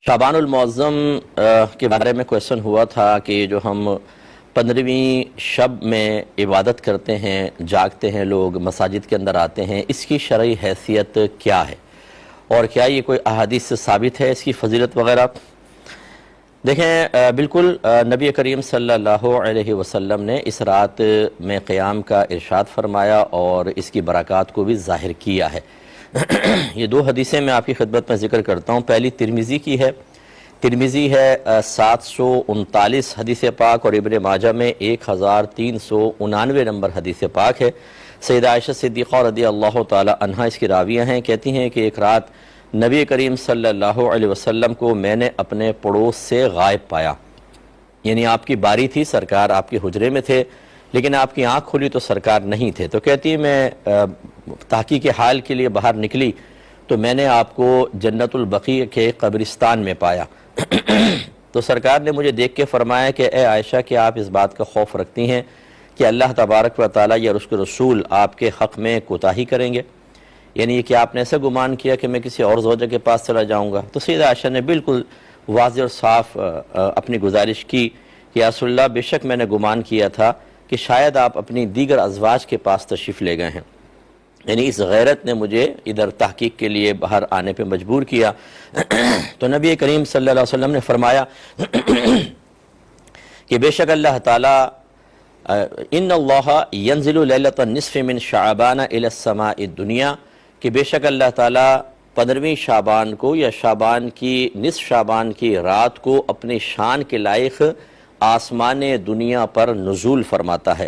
شعبان المعظم کے بارے میں کویسچن ہوا تھا کہ جو ہم 15ویں شب میں عبادت کرتے ہیں، جاگتے ہیں، لوگ مساجد کے اندر آتے ہیں، اس کی شرعی حیثیت کیا ہے اور کیا یہ کوئی احادیث سے ثابت ہے اس کی فضیلت وغیرہ؟ دیکھیں، بالکل نبی کریم صلی اللہ علیہ وسلم نے اس رات میں قیام کا ارشاد فرمایا اور اس کی برکات کو بھی ظاہر کیا ہے۔ یہ دو حدیثیں میں آپ کی خدمت میں ذکر کرتا ہوں۔ پہلی ترمذی کی ہے، ترمذی ہے 739 حدیث پاک، اور ابن ماجہ میں 1399 نمبر حدیث پاک ہے۔ سیدہ عائشہ صدیقہ رضی اللہ تعالی عنہا اس کی راویہ ہیں، کہتی ہیں کہ ایک رات نبی کریم صلی اللہ علیہ وسلم کو میں نے اپنے پڑوس سے غائب پایا، یعنی آپ کی باری تھی، سرکار آپ کے حجرے میں تھے لیکن آپ کی آنکھ کھلی تو سرکار نہیں تھے۔ تو کہتی ہے میں تحقیق حال کے لیے باہر نکلی تو میں نے آپ کو جنت البقیع کے قبرستان میں پایا۔ تو سرکار نے مجھے دیکھ کے فرمایا کہ اے عائشہ، کہ آپ اس بات کا خوف رکھتی ہیں کہ اللہ تبارک و تعالیٰ یا اس کے رسول آپ کے حق میں کوتاہی کریں گے، یعنی یہ کہ آپ نے ایسا گمان کیا کہ میں کسی اور زوجہ کے پاس چلا جاؤں گا؟ تو سیدہ عائشہ نے بالکل واضح اور صاف اپنی گزارش کی کہ یا رسول اللہ، بے شک میں نے گمان کیا تھا کہ شاید آپ اپنی دیگر ازواج کے پاس تشریف لے گئے ہیں، یعنی اس غیرت نے مجھے ادھر تحقیق کے لیے باہر آنے پہ مجبور کیا۔ تو نبی کریم صلی اللہ علیہ وسلم نے فرمایا کہ بے شک اللہ تعالیٰ ان اللہ ینزل لیلۃ النصف من شعبان الی السماء الدنیا، کہ بے شک اللہ تعالیٰ 15ویں شعبان کو یا شعبان کی نصف شعبان کی رات کو اپنی شان کے لائق آسمان دنیا پر نزول فرماتا ہے۔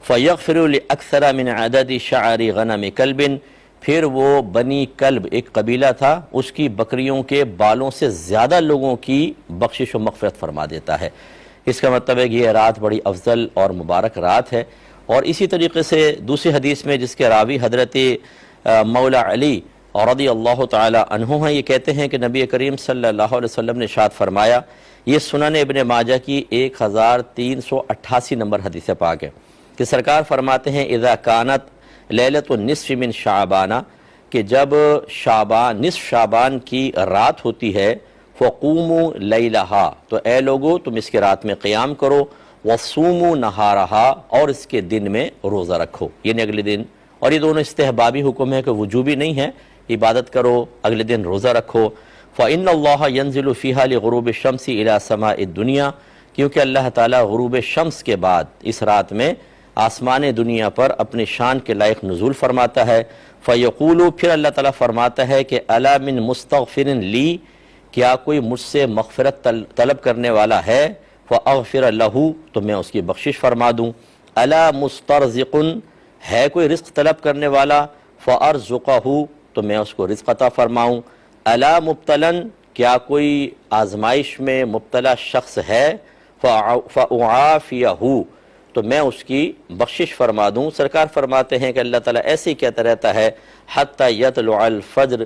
فَيَغْفِرُ لِأَكْثَرَ مِنْ عَدَدِ شَعَرِ غَنَمِ كَلْبٍ، پھر وہ بنی کلب ایک قبیلہ تھا، اس کی بکریوں کے بالوں سے زیادہ لوگوں کی بخشش و مغفرت فرما دیتا ہے۔ اس کا مطلب ہے کہ یہ رات بڑی افضل اور مبارک رات ہے۔ اور اسی طریقے سے دوسری حدیث میں جس کے راوی حضرت مولا علی رضی اللہ تعالی عنہ ہیں، یہ کہتے ہیں کہ نبی کریم صلی اللہ علیہ وسلم نے ارشاد فرمایا، یہ سنن ابن ماجہ کی 1388 نمبر حدیث پاک ہے، کہ سرکار فرماتے ہیں اذا کانت لیلۃ النصف من شعبان، کہ جب شعبان نصف شعبان کی رات ہوتی ہے، فقوموا لیلہا، تو اے لوگو تم اس کے رات میں قیام کرو، وصوموا نہارہا، اور اس کے دن میں روزہ رکھو، یعنی اگلے دن۔ اور یہ دونوں استحبابی حکم ہے کہ وجوبی نہیں ہے، عبادت کرو، اگلے دن روزہ رکھو۔ فَإِنَّ اللَّهَ يَنزِلُ فِيهَا لِغُرُوبِ الشَّمْسِ إِلَى سَمَاءِ الدُّنْيَا، کیونکہ اللہ تعالیٰ غروب شمس کے بعد اس رات میں آسمان دنیا پر اپنی شان کے لائق نزول فرماتا ہے۔ فَيَقُولُ، پھر اللہ تعالیٰ فرماتا ہے کہ أَلَا مِن مُسْتَغْفِرٍ لِي، کیا کوئی مجھ سے مغفرت طلب کرنے والا ہے؟ فَأَغْفِرَ لَهُ، تو میں اس کی بخشش فرما دوں۔ أَلَا مُسْتَرْزِقٌ، ہے کوئی رزق طلب کرنے والا؟ فَأَرْزُقَهُ، تو میں اس کو رزق عطا فرماؤں۔ الا مبتلن، کیا کوئی آزمائش میں مبتلا شخص ہے؟ فَأُعَافِيَهُ، تو میں اس کی بخشش فرما دوں۔ سرکار فرماتے ہیں کہ اللہ تعالیٰ ایسے ہی کہتا رہتا ہے حتی یطلع الفجر،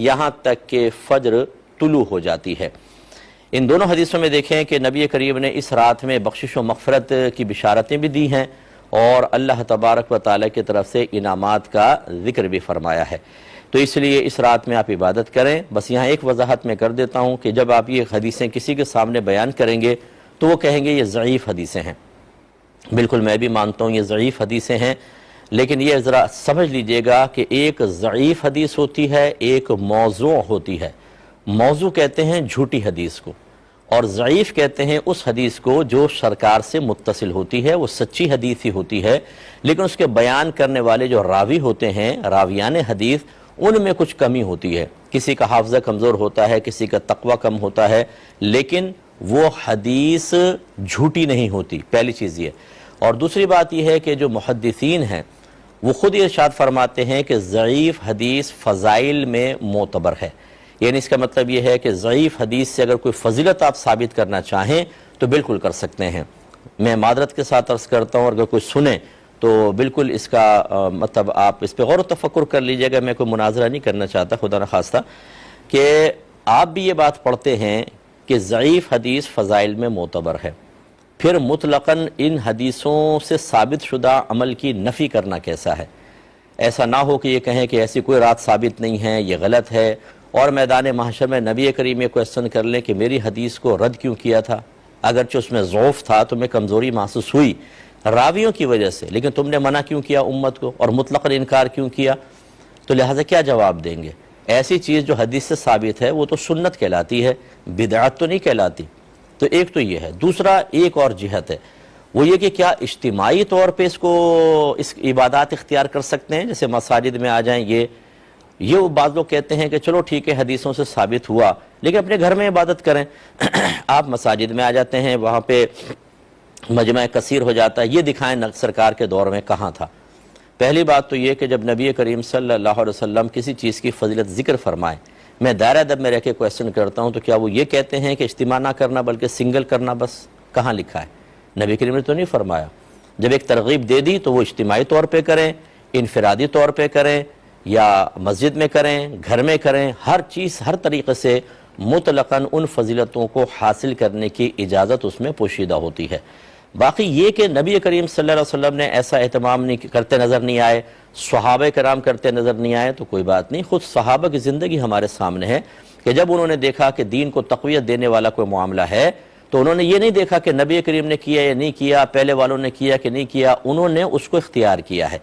یہاں تک کہ فجر طلوع ہو جاتی ہے۔ ان دونوں حدیثوں میں دیکھیں کہ نبی کریم نے اس رات میں بخشش و مغفرت کی بشارتیں بھی دی ہیں اور اللہ تبارک و تعالیٰ کی طرف سے انعامات کا ذکر بھی فرمایا ہے۔ تو اس لیے اس رات میں آپ عبادت کریں۔ بس یہاں ایک وضاحت میں کر دیتا ہوں کہ جب آپ یہ حدیثیں کسی کے سامنے بیان کریں گے تو وہ کہیں گے یہ ضعیف حدیثیں ہیں۔ بالکل میں بھی مانتا ہوں یہ ضعیف حدیثیں ہیں، لیکن یہ ذرا سمجھ لیجئے گا کہ ایک ضعیف حدیث ہوتی ہے، ایک موضوع ہوتی ہے۔ موضوع کہتے ہیں جھوٹی حدیث کو، اور ضعیف کہتے ہیں اس حدیث کو جو سرکار سے متصل ہوتی ہے، وہ سچی حدیث ہی ہوتی ہے، لیکن اس کے بیان کرنے والے جو راوی ہوتے ہیں، راویان حدیث، ان میں کچھ کمی ہوتی ہے۔ کسی کا حافظہ کمزور ہوتا ہے، کسی کا تقوی کم ہوتا ہے، لیکن وہ حدیث جھوٹی نہیں ہوتی، پہلی چیز یہ۔ اور دوسری بات یہ ہے کہ جو محدثین ہیں وہ خود ارشاد فرماتے ہیں کہ ضعیف حدیث فضائل میں معتبر ہے، یعنی اس کا مطلب یہ ہے کہ ضعیف حدیث سے اگر کوئی فضیلت آپ ثابت کرنا چاہیں تو بالکل کر سکتے ہیں۔ میں معذرت کے ساتھ عرض کرتا ہوں، اگر کوئی سنے تو بالکل اس کا مطلب آپ اس پہ غور و تفکر کر لیجئے گا۔ میں کوئی مناظرہ نہیں کرنا چاہتا، خدا نخواستہ، کہ آپ بھی یہ بات پڑھتے ہیں کہ ضعیف حدیث فضائل میں معتبر ہے، پھر مطلقاً ان حدیثوں سے ثابت شدہ عمل کی نفی کرنا کیسا ہے؟ ایسا نہ ہو کہ یہ کہیں کہ ایسی کوئی رات ثابت نہیں ہے، یہ غلط ہے، اور میدان محشر میں نبی کریم یہ کویسچن کر لیں کہ میری حدیث کو رد کیوں کیا تھا، اگرچہ اس میں ضعف تھا، تمہیں کمزوری محسوس ہوئی راویوں کی وجہ سے، لیکن تم نے منع کیوں کیا امت کو اور مطلق انکار کیوں کیا؟ تو لہٰذا کیا جواب دیں گے؟ ایسی چیز جو حدیث سے ثابت ہے وہ تو سنت کہلاتی ہے، بدعت تو نہیں کہلاتی۔ تو ایک تو یہ ہے۔ دوسرا ایک اور جہت ہے، وہ یہ کہ کیا اجتماعی طور پہ اس عبادات اختیار کر سکتے ہیں، جیسے مساجد میں آ جائیں؟ یہ بعض لوگ کہتے ہیں کہ چلو ٹھیک ہے حدیثوں سے ثابت ہوا، لیکن اپنے گھر میں عبادت کریں۔ آپ مساجد میں آ جاتے ہیں، وہاں پہ مجمع کثیر ہو جاتا ہے، یہ دکھائیں سرکار کے دور میں کہاں تھا؟ پہلی بات تو یہ کہ جب نبی کریم صلی اللہ علیہ وسلم کسی چیز کی فضیلت ذکر فرمائے، میں دائرہ ادب میں رہ کے کویسچن کرتا ہوں، تو کیا وہ یہ کہتے ہیں کہ اجتماع نہ کرنا بلکہ سنگل کرنا؟ بس کہاں لکھا ہے؟ نبی کریم نے تو نہیں فرمایا۔ جب ایک ترغیب دے دی تو وہ اجتماعی طور پہ کریں، انفرادی طور پہ کریں، یا مسجد میں کریں، گھر میں کریں، ہر چیز ہر طریقے سے مطلقاً ان فضیلتوں کو حاصل کرنے کی اجازت اس میں پوشیدہ ہوتی ہے۔ باقی یہ کہ نبی کریم صلی اللہ علیہ وسلم نے ایسا اہتمام کرتے نظر نہیں آئے، صحابہ کرام کرتے نظر نہیں آئے، تو کوئی بات نہیں۔ خود صحابہ کی زندگی ہمارے سامنے ہے کہ جب انہوں نے دیکھا کہ دین کو تقویت دینے والا کوئی معاملہ ہے، تو انہوں نے یہ نہیں دیکھا کہ نبی کریم نے کیا یا نہیں کیا، پہلے والوں نے کیا کہ نہیں کیا، انہوں نے اس کو اختیار کیا ہے۔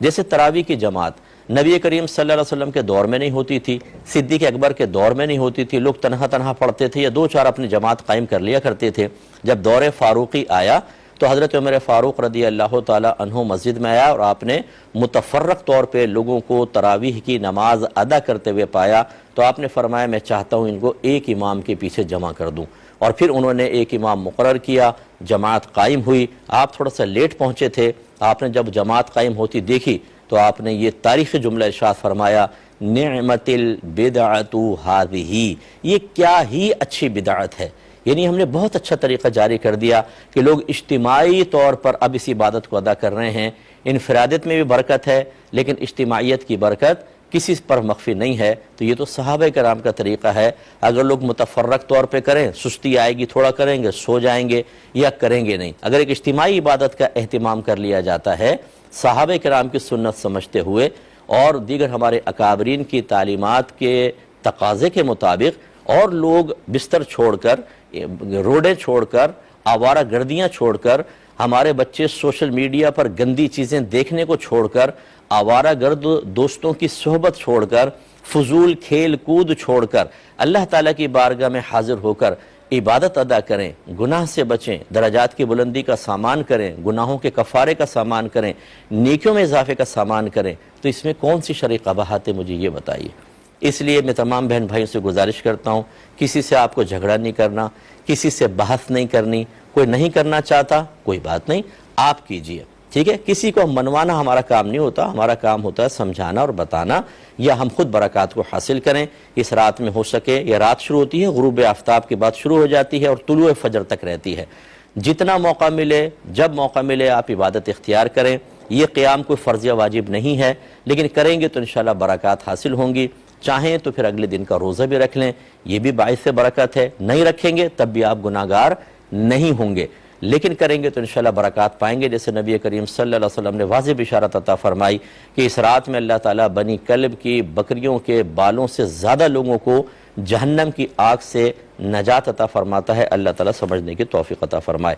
جیسے تراویح کی جماعت نبی کریم صلی اللہ علیہ وسلم کے دور میں نہیں ہوتی تھی، صدیق اکبر کے دور میں نہیں ہوتی تھی، لوگ تنہا تنہا پڑھتے تھے یا دو چار اپنی جماعت قائم کر لیا کرتے تھے۔ جب دور فاروقی آیا تو حضرت عمر فاروق رضی اللہ تعالی عنہ مسجد میں آیا اور آپ نے متفرق طور پہ لوگوں کو تراویح کی نماز ادا کرتے ہوئے پایا، تو آپ نے فرمایا میں چاہتا ہوں ان کو ایک امام کے پیچھے جمع کر دوں، اور پھر انہوں نے ایک امام مقرر کیا، جماعت قائم ہوئی۔ آپ تھوڑا سا لیٹ پہنچے تھے، آپ نے جب جماعت قائم ہوتی دیکھی تو آپ نے یہ تاریخی جملہ ارشاد فرمایا، نعمت البدعۃ ہذہ، یہ کیا ہی اچھی بدعت ہے۔ یعنی ہم نے بہت اچھا طریقہ جاری کر دیا کہ لوگ اجتماعی طور پر اب اس عبادت کو ادا کر رہے ہیں۔ انفرادیت میں بھی برکت ہے، لیکن اجتماعیت کی برکت کسی پر مخفی نہیں ہے۔ تو یہ تو صحابہ کرام کا طریقہ ہے۔ اگر لوگ متفرق طور پہ کریں، سستی آئے گی، تھوڑا کریں گے، سو جائیں گے یا کریں گے نہیں۔ اگر ایک اجتماعی عبادت کا اہتمام کر لیا جاتا ہے صحابہ کرام کی سنت سمجھتے ہوئے اور دیگر ہمارے اکابرین کی تعلیمات کے تقاضے کے مطابق، اور لوگ بستر چھوڑ کر، روڈیں چھوڑ کر، آوارہ گردیاں چھوڑ کر، ہمارے بچے سوشل میڈیا پر گندی چیزیں دیکھنے کو چھوڑ کر، آوارہ گرد دوستوں کی صحبت چھوڑ کر، فضول کھیل کود چھوڑ کر اللہ تعالیٰ کی بارگاہ میں حاضر ہو کر عبادت ادا کریں، گناہ سے بچیں، درجات کی بلندی کا سامان کریں، گناہوں کے کفارے کا سامان کریں، نیکیوں میں اضافے کا سامان کریں، تو اس میں کون سی شرعی قباحت ہے؟ مجھے یہ بتائیے۔ اس لیے میں تمام بہن بھائیوں سے گزارش کرتا ہوں، کسی سے آپ کو جھگڑا نہیں کرنا، کسی سے بحث نہیں کرنی۔ کوئی نہیں کرنا چاہتا، کوئی بات نہیں، آپ کیجئے، ٹھیک ہے؟ کسی کو منوانا ہمارا کام نہیں ہوتا، ہمارا کام ہوتا ہے سمجھانا اور بتانا، یا ہم خود برکات کو حاصل کریں۔ اس رات میں ہو سکے، یہ رات شروع ہوتی ہے غروب آفتاب کے بعد شروع ہو جاتی ہے اور طلوع فجر تک رہتی ہے، جتنا موقع ملے، جب موقع ملے آپ عبادت اختیار کریں۔ یہ قیام کوئی فرض یا واجب نہیں ہے، لیکن کریں گے تو انشاءاللہ برکات حاصل ہوں گی۔ چاہیں تو پھر اگلے دن کا روزہ بھی رکھ لیں، یہ بھی باعث برکت ہے۔ نہیں رکھیں گے تب بھی آپ گناہگار نہیں ہوں گے، لیکن کریں گے تو انشاءاللہ برکات پائیں گے۔ جیسے نبی کریم صلی اللہ علیہ وسلم نے واضح بشارت عطا فرمائی کہ اس رات میں اللہ تعالیٰ بنی کلب کی بکریوں کے بالوں سے زیادہ لوگوں کو جہنم کی آگ سے نجات عطا فرماتا ہے۔ اللہ تعالیٰ سمجھنے کی توفیق عطا فرمائے۔